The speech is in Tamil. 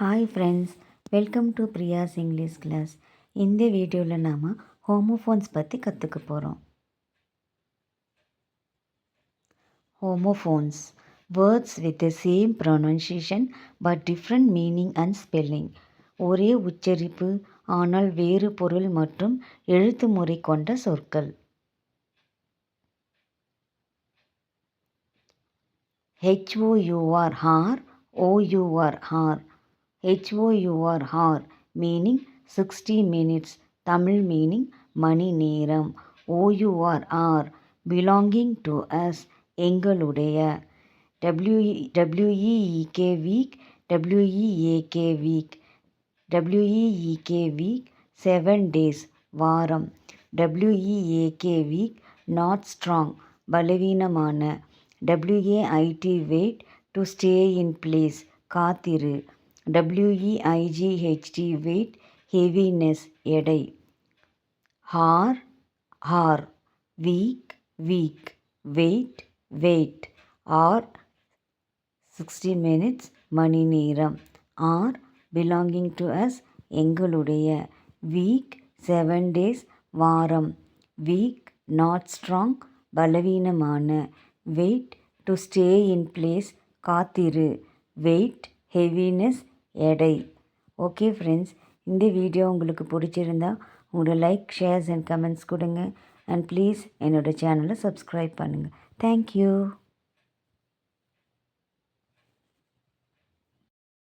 Hi friends, welcome to Priya's English class. இந்த வீடியோவில் நாம் ஹோமோஃபோன்ஸ் பற்றி கற்றுக்க போகிறோம். Homophones words with the same pronunciation but different meaning and spelling. ஒரே உச்சரிப்பு ஆனால் வேறு பொருள் மற்றும் எழுத்து முறை கொண்ட சொற்கள். HOUR hour, OUR hour. HOUR meaning 60 minutes, Tamil meaning மணி நேரம். OUR belonging to us, எங்களுடைய. WEEK week, WEAK week. WEEK week 7 days, வாரம். WEAK week not strong, பலவீனமான. WAIT wait to stay in place, காத்திரு. WEIGHT weight heaviness, எடை. Hour week weight R 60 minutes, மணி நேரம். R belonging to us, எங்களுடைய. வீக் 7 days, வாரம். வீக் not strong, பலவீனமான. Weight to stay in place, காத்திரு. வெயிட் heaviness, எடை. ஓகே ஃப்ரெண்ட்ஸ், இந்த வீடியோ உங்களுக்கு பிடிச்சிருந்தா உங்களோட லைக், ஷேர்ஸ் அண்ட் கமெண்ட்ஸ் கொடுங்க. அண்ட் ப்ளீஸ் என்னோடய சேனலை சப்ஸ்கிரைப் பண்ணுங்கள். தேங்க்யூ.